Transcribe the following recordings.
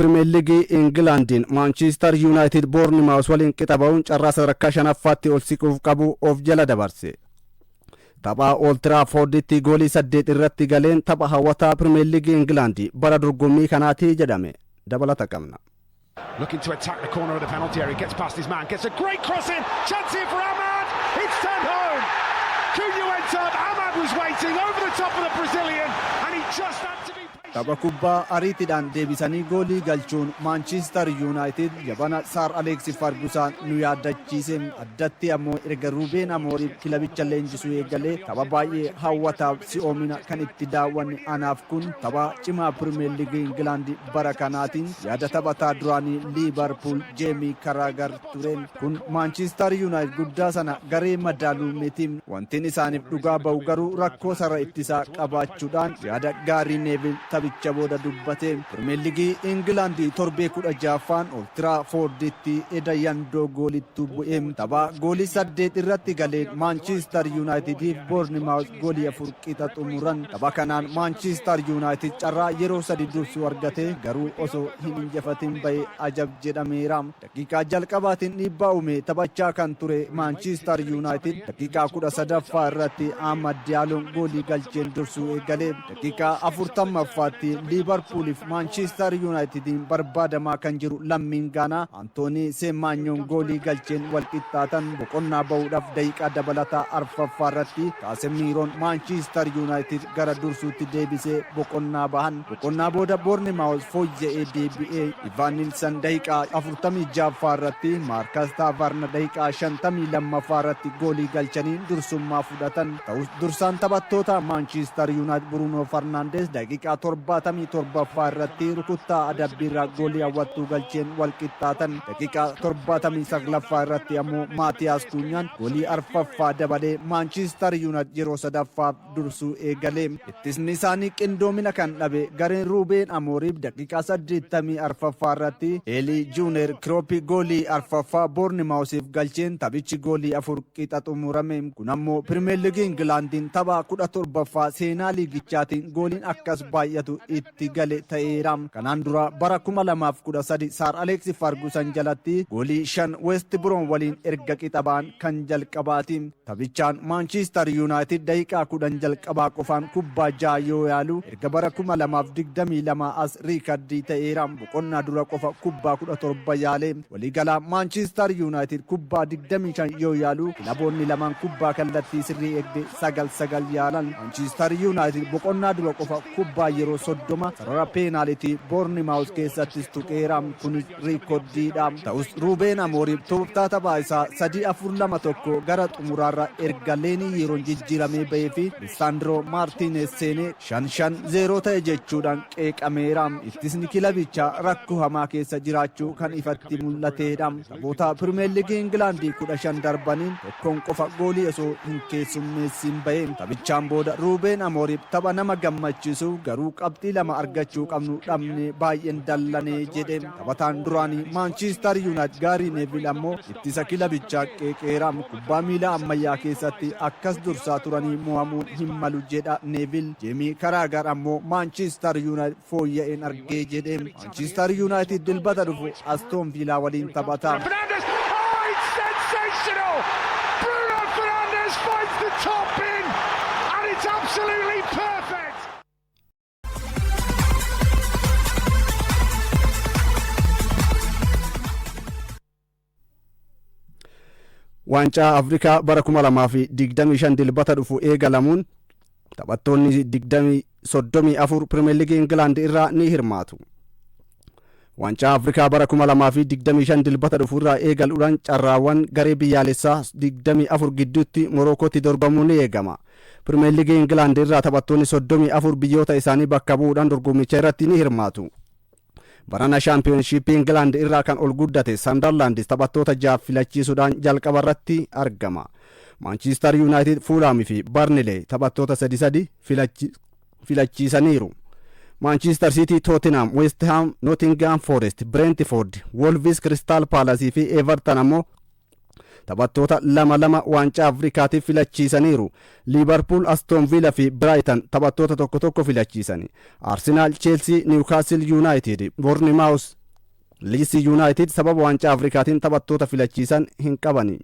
Premier League Englandin Manchester United Bournemouth waliin qixabaa'uun carraa sadarkaa shanaffaatti ol siquuf qabu of jala dabarse. Tapha Old Traffordtti goolii 8 irratti galeen tapha hawwataa Premier League England bara dorgommii kanaati jedhame. Dabalata qabna. Looking to attack the corner of the penalty area, gets past his man, gets a great cross in, chance here for Ahmad, it's turned home. Cunha went up, Ahmad was waiting over the top of the Brazilian and he just had to be patient. Tapha kubbaa ariitiidhaan deebisanii goolii galchuun Manchester United jabana Sir Alex Ferguson nu yaadachiise. Addatti ammoo erga Ruben Amorim kilabicha leenjisuu eegalee tapha baay'ee hawwataaf si'oomina kan itti daawwanne anaaf kun tapha cimaa Premier League England bara kanaatiin yaada taphataa duraanii Liverpool Jamie Carragher tureen kun Manchester United guddaa sana garee madaaluu mitiim wantiin isaaniif dhugaa ba'u garuu rakkoo sarara ittisaa qabaachuudhaan yaada gaarii Neville taphicha booda dubbate. Premier League England torbee 16ffaan Old Traffordtti edayandoo goolittu bu'eem tapha goolii 8 irratti galeen Manchester United Bournemouth goolii 4 qixa xumuran. Tapha kanaan Manchester United carraa yeroo 3 dursuu argate garuu osoo hin injifatin ba'ee ajab jedhameera. Daqiiqaa jalqabaatiin dhiibbaa uume taphachaa kan ture Manchester United daqiiqaa 13ffaa irratti Ahmad Diallo goolii galcheen dursuu eegale. Daqiiqaa 40ffaatti Liverpooliif Manchester Unitedin barbaadamaa kan jiru lammiin Gaanaa Anthony Semenyoon goolii galcheen wal qixxaatan boqonnaa ba'uudhaaf daqiiqaa dabalataa arfaffaa irratti Casemiroon Manchester United gara dursuutti deebisee boqonnaa bahan. Boqonnaa booda Bournemouth fooyya'ee deebi'ee Ivan Nilsson daqiiqaa 46ffaa irratti Marcus Tavarna daqiiqaa 52ffaa irratti goolii galchanii dursummaa fudhatan. Ta'us dursaan taphattoota Manchester United Bruno Fernandes daqiiqaa 77ffaa irratti rukuttaa adabbiirraa goolii hawwattuu galcheen wal qixxaatan. Daqiiqaa 79ffaa irratti ammoo Maatiyaas Kuunyaan goolii arfaffaa dabalee Manchester United yeroo sadaffaaf dursuu eegale. Ittisni isaanii qindoomina kan dhabe gareen Ruben Amorim daqiiqaa 84ffaa irratti Eli Junior Kropi goolii arfaffaa Bournemouthif galcheen taphichi goolii 4 qixa xumurame. Kun ammoo Premier League Englandin tapha 17ffaa seenaa liigichaatiin gooliin akkas baay'atu itti gale ta'eera. Kanaan dura bara 2013 Sir Alex Ferguson jalatti goolii 5 West Brom waliin erga qixabaan kan jalqabaati. Taphichaan Manchester United daqiiqaa 10 jalqabaa qofaan kubbaa 6 yoo yaalu erga bara 2022 as riikardii ta'eera. Boqonnaa dura qofa kubbaa 17 yaale. Waliigalaa Manchester United kubbaa 25 yoo yaalu kilaboonni lamaan kubbaa kallattii sirrii eegde 9 yaalan. Manchester United boqonnaa dura qofa kubbaa yeroo 30 sarara peenaalitii Bournemouth keessattis tuqeera. Kun riikordiidha. Ta'us Ruben Amorim tooftaa taphaa isaa 3-4-2-1 gara xumuraarra erga leenii yeroo jijjiiramee ba'ee fi Lisandro Martinez seenee 5-0 ta'e jechuudhaan qeeqameera. Ittisni kilabichaa rakkoo hamaa keessa jiraachuu kan ifatti mul'ateedha. Taphoota Premier League England 15 darbaniin tokkoon qofa goolii osoo hin keessummeessin ba'e. Taphichaan booda Ruben Amorim tapha nama gammachiisu garuu qabxii 2 argachuu qabnu dhabne baay'een dallanee jedhe. Taphataan duraanii Manchester United Gary Neville ammoo ittisa kilabichaa qeeqeera. Kubbaa miilaa ammayyaa keessatti akkas dursaa turanii mo'amuun hin malu jedha Neville. Jamie Carragher ammoo Manchester United fooyya'een argee jedhe. Manchester United dilbata dhufu Aston Villa waliin taphata. Bruno Fernandes finds the top pin and it's absolutely perfect. Waancaa Afrikaa bara 2025 dilbata dhufu eegalamuun taphattoonni 34 Premier League England irraa ni hirmaatu. Waancaa Afrikaa bara 2025 dilbata dhufu irraa eegaluudhaan carraawwan garee biyyaalessaa 24 gidduutti Morokootti dorgomuun ni eegama. Premier League England irraa taphattoonni 34 biyyoota isaanii bakka bu'uudhaan dorgommicha irratti ni hirmaatu. Barana Championship England irraa kan ol guddate Sunderland taphattoota 6 filachiisuudhaan jalqaba irratti argama. Manchester United, Fulham fi Burnley taphattoota 3 filachiisaniiru. Manchester City, Tottenham, West Ham, Nottingham Forest, Brentford, Wolves, Crystal Palace fi Everton ammoo taphattoota lama waancaa Afrikaatiif filachiisaniiru. Liverpool, Aston Villa fi Brighton taphattoota tokko filachiisani. Arsenal, Chelsea, Newcastle United, Bournemouth, Leeds United sababa waancaa Afrikaatiin taphattoota filachiisan hin qabani.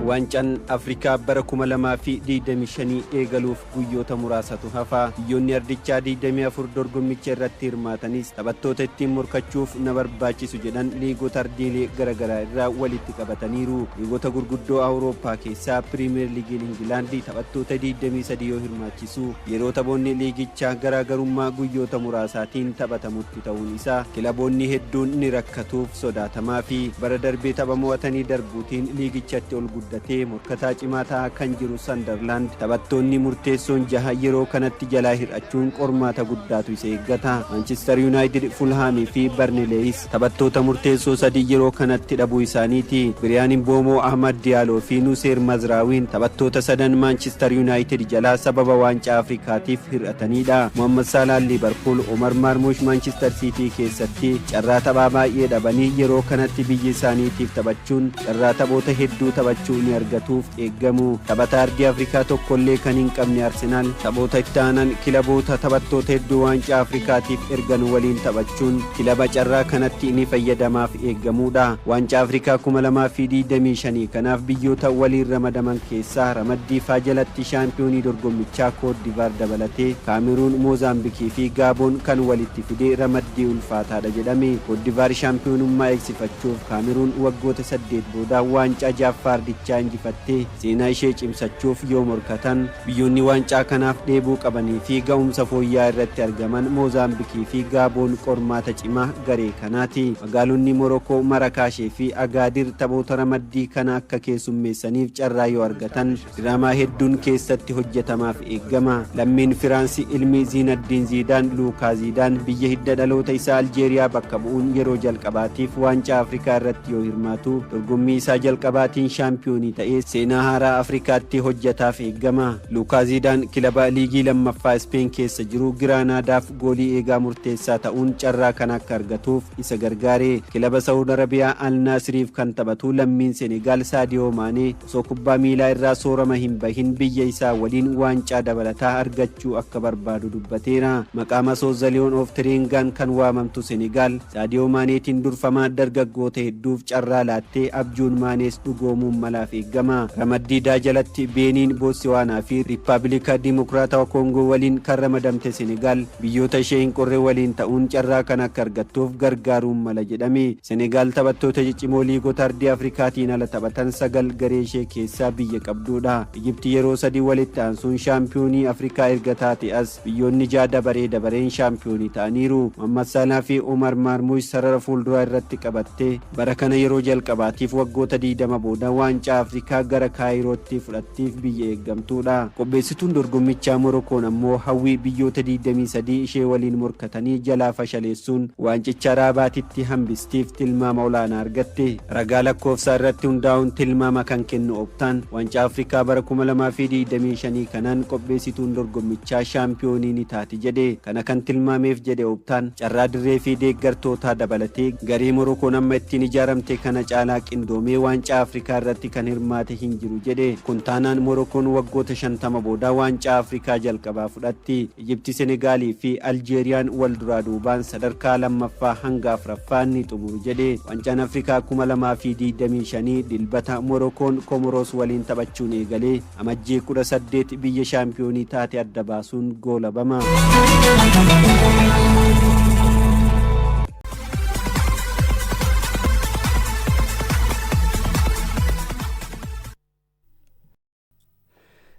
Waancaan Afrikaa bara 2025 eegaluuf guyyoota muraasatu hafa. Biyyoonni ardichaa 24 dorgommicha irratti hirmaatanis taphattoota ittiin morkachuuf na barbaachisu jedhan liigota ardiilee garaagaraa irraa walitti qabataniiru. Liigota gurguddoo Awurooppaa keessaa Piriimiyer Liigiin Ingilaandii taphattoota 23 yoo hirmaachisu, yeroo taphoonni liigichaa garaagarummaa guyyoota muraasaatiin taphatamutti ta'uun isaa kilaboonni hedduun ni rakkatuuf sodaatamaa fi bara darbee tapha mo'atanii darbuutiin liigichatti ol guddatee morkataa cimaa ta'aa kan jiru Sunderland taphattoonni murteessoon 6 yeroo kanatti jalaa hir'achuun qormaata guddaatu isa eeggata. Manchester United, Fulham fi Burnley taphattoota murteessoo 3 yeroo kanatti dhabuu isaaniiti. Biriyaan Mboomoo, Ahmad Diallo fi Nuseer Mazraawiin taphattoota 3 Manchester United jalaa sababa waancaa Afrikaatiif hir'atanidha. Mohamed Salah Liverpool, Omar Marmush Manchester City keessatti carraa taphaa baay'ee dhabanii yeroo kanatti biyya isaaniitiif taphachuun carraa taphoota hedduu taphachuu ni argatuuf eeggamu. Taphataa ardii Afrikaa tokkollee kan hin qabne Arsenal taphoota itti aanan kilaboota taphattoota hedduu waancaa Afrikaatiif ergan waliin taphachuun kilaba carraa kanatti ni fayyadamaaf eeggamudha. Waancaa Afrikaa 2025 kanaaf biyyoota waliin ramadaman keessaa ramaddii faa jalatti shaampiyoonii dorgommichaa Koot Divaar dabalatee Kaameruun, Moozaambiikii fi Gaaboon kan walitti fidee ramaddii ulfaataadha jedhame. Koot Divaar shaampiyoonummaa eegsifachuuf Kaameruun waggoota 8 booda waancaa Jaaffaardichaa injifattee seenaa ishee cimsachuuf yoo morkatan, biyyoonni waancaa kanaaf dheebuu qabanii fi ga'umsa fooyya'aa irratti argaman Moozaambiikii fi Gaaboon qormaata cimaa garee kanaati. Magaalonni Morokoo, Marakaashee fi Agaadir taphoota ramaddii kana akka keessummeessaniif carraa yoo argatan diraamaa hedduun keessatti hojjetamaaf eeggama. Lammiin Firaansi ilmi Ziinaddiin Ziidaan, Luukaa Ziidaan biyya hidda dhaloota isaa Aljeeriyaa bakka bu'uun yeroo jalqabaatiif waancaa Afrikaa irratti yoo hirmaatu dorgommii isaa jalqabaatiin shaampiyoonii ta'ee seenaa haaraa Afrikaatti hojjetaaf eeggama. Luukaa Ziidaan kilaba liigii lammaffaa Ispeen keessa jiru Giraanaadaaf goolii eegaa murteessaa ta'uun carraa kan akka argatuuf isa gargaare. Kilaba Saudi Arabiyaa Al Naasiriif kan taphatu lammiin Senegaal Saadiyoo Maanee osoo kubbaa miilaa irraa soorama hin bahin biyya isaa waliin waancaa dabalataa argachuu akka barbaadu dubbateera. Maqaa Masooza Liyoon of Tiringaan kan waamamtu Senegaal Saadiyoo Maaneetiin durfamaa dargaggoota hedduuf carraa laattee abjuun Maanees dhugoomuun malaaf eeggama. Ramaddii jalatti Beeniin, Bootsuwaanaa fi Riippaabilika Dimokiraatawaa Koongoo waliin kan ramadamte Senegaal biyyoota ishee hin qorre waliin ta'uun carraa kan akka argattuuf gargaaruun mala jedhame. Senegaal taphattoota ciccimoo liigota ardii Afrikaatiin ala taphatan 9 garee ishee keessaa biyya qabdudha. Ijipti yeroo 3 walitti aansuun shaampiyoonii Afrikaa erga taate as biyyoonni 6 dabareen shaampiyoonii ta'aniiru. Mohamed Salah fi Omar Marmush sarara fuulduraa irratti qabattee bara kana yeroo jalqabaatiif waggoota 20 booda waancaa Afrikaa gara Kaayirootti fudhattiif biyya eeggamtuudha. Qopheessituun dorgommichaa Morokoon ammoo hawwii biyyoota 23 ishee waliin morkatanii jalaa fashaleessuun waancicha Raabaatitti hambistiif tilmaama olaanaa argatte. Ragaa lakkoofsaa irratti hundaa'uun tilmaama kan kennu Optaan waancaa Afrikaa bara 2025 kanaan qopheessituun dorgommichaa shaampiyoonii ni taati jedhe. Kana kan tilmaameef jedhe Optaan carraa dirree fi deeggartootaa dabalatee garee Morokoon amma ittiin ijaaramte kana caalaa qindoomee waancaa Afrikaa irratti kan hirmaate hin jiru jedhe. Kun taanaan Morokoon waggoota 50 booda waancaa Afrikaa jalqabaa fudhatti. Ijipti, Senegaalii fi Aljeeriyaan wal duraa duubaan sadarkaa lammaffaa hanga afuraffaa ni xumuru jedhe. Waancaan Afrikaa 2025 dilbata Morokoon Komoros waliin taphachuun eegalee amajjii 18 biyya shaampiyoonii taate adda baasuun goolabama.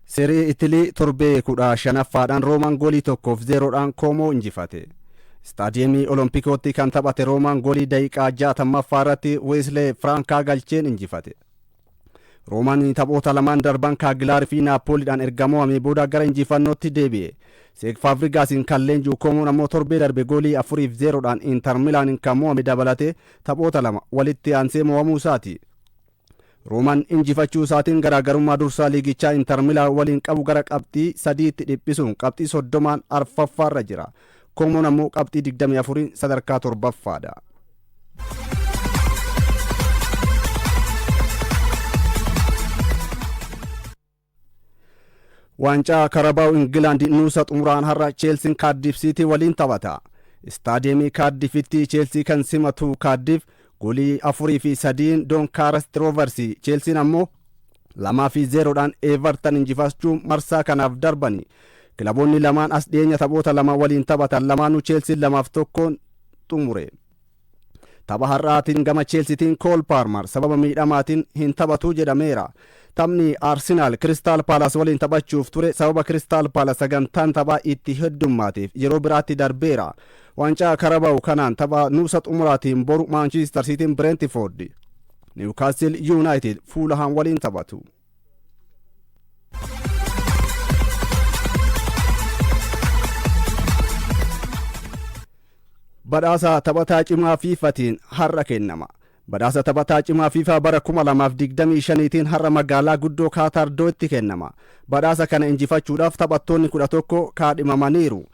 Serie Itilii torbee 15ffaadhaan Roomaan goolii 1-0dhaan Koomoo injifate. Staadiyeemii Olompikootti kan taphate Roomaan goolii daqiiqaa 60ffaa irratti Weeslee Frankaa galcheen injifate. Roomaan taphoota lamaan darban Kaagilaar fi Naapooliidhaan erga mo'amee booda gara injifannootti deebi'e. Seek Faabrigaasiin kan leenji'u Koomoon ammoo torbee darbe goolii 4-0dhaan Inter Milaaniin kan mo'ame dabalatee taphoota lama walitti aansee mo'amuu isaati. Roomaan injifachuu isaatiin garaagarummaa dursaa liigichaa Inter Milaan waliin qabu gara qabxii 3tti dhiphisuun qabxii 30 arfaffaarra jira. Koomoon ammoo qabxii 24 sadarkaa 7ffaadha. Waancaa Karabaa'u Ingilaandi nuusa xumuraan har'a Cheelsiin Kaardiif Siitii waliin taphata. Istaadiyeemii Kaardifitti Cheelsii kan simatu Kaardiif goolii 4-3 Doncaster Rovers, Cheelsiin ammoo 2-0dhaan Everton injifachuun marsaa kanaaf darbani. Kilaboonni lamaan as dhiyeenya taphoota lama waliin taphatan lamaanuu Cheelsiin 2-1 xumure. Tapha har'aatiin gama Cheelsiitiin Cole Palmer sababa miidhamaatiin hin taphatu jedhameera. Taphni Arsenal Crystal Palace waliin taphachuuf ture sababa Crystal Palace sagantaan taphaa itti heddumaateef yeroo biraatti darbeera. Waancaa Karabaa'u kanaan tapha nuusa xumuraatiin boru Manchester City Brentford, Newcastle United Fulham waliin taphatu. Badhaasa taphataa cimaa fiifatiin har'a kennama. Badhaasa taphataa cimaa fiifaa bara 2025tiin har'a magaalaa guddoo Kaatar Doo'atti kennama. Badhaasa kana injifachuudhaaf taphattoonni 11 kaadhimamaniiru.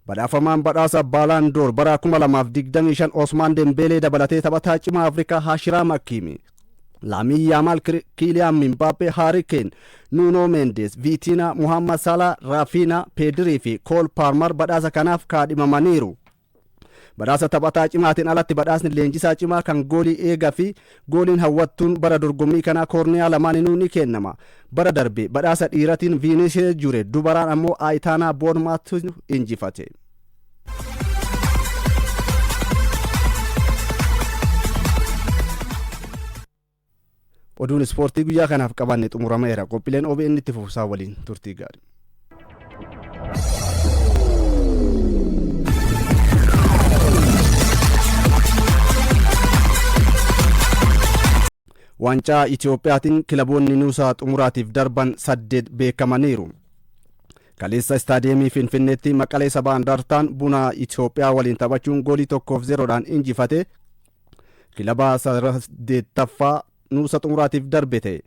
Badhaafamaan badhaasa Baalandoor bara 2025 Osman Dembelee dabalatee taphataa cimaa Afrikaa Hashiraam Hakimi, Lamine Yamal, Kylian Mbappe, Harry Kane, Nuno Mendes, Vitinha, Mohamed Salah, Rafinha, Pedri fi Cole Palmer badhaasa kanaaf kaadhimamaniiru. Badhaasa taphataa cimaatiin alatti badhaasni leenjisaa cimaa kan goolii eegaa fi gooliin hawwattuun bara dorgommii kanaa koorniyaa lamaaninuu ni kennama. Bara darbe badhaasa dhiiratiin Vinicius Jure, dubaraan ammoo Aitana Bonmatu injifate. Oduun ispoortii guyyaa kanaaf qabanne xumurameera. Qophiileen OBN itti fufsaa waliin turtii gaarii. Waancaa Itiyoophiyaatiin kilaboonni nuusa xumuraatiif darban 8 beekamaniiru. Kaleessa istaadiyeemii Finfinneetti Maqalee Sabaa Indartaan Buna Itiyoophiyaa waliin taphachuun goolii 1-0dhaan injifate. Kilaba 8ffaa nuusa xumuraatiif darbete.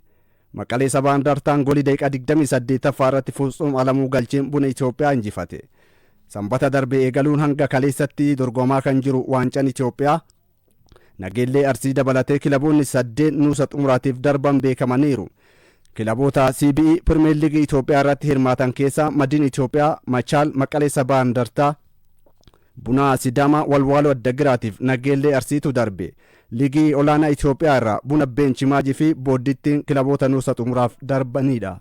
Maqalee Sabaa Indartaan goolii daqiiqaa 28ffaa irratti Futsum Alamuu galcheen Buna Itiyoophiyaa injifate. Sanbata darbe eegaluun hanga kaleessatti dorgomaa kan jiru waancaan Itiyoophiyaa Nageellee Arsii dabalatee kilaboonni 8 nuusa xumuraatiif darban beekamaniiru. Kilaboota CBE Premier League Itiyoophiyaa irratti hirmaatan keessaa Madiin Itiyoophiyaa, Machaal, Maqalee Sabaa Indartaa, Buna Sidaamaa, Walwaaloo Addagiraatiif Nageellee Arsiitu darbe. Liigii olaanaa Itiyoophiyaa irraa Buna Beenchimaajii fi Booddittiin kilaboota nuusa xumuraaf darbanidha.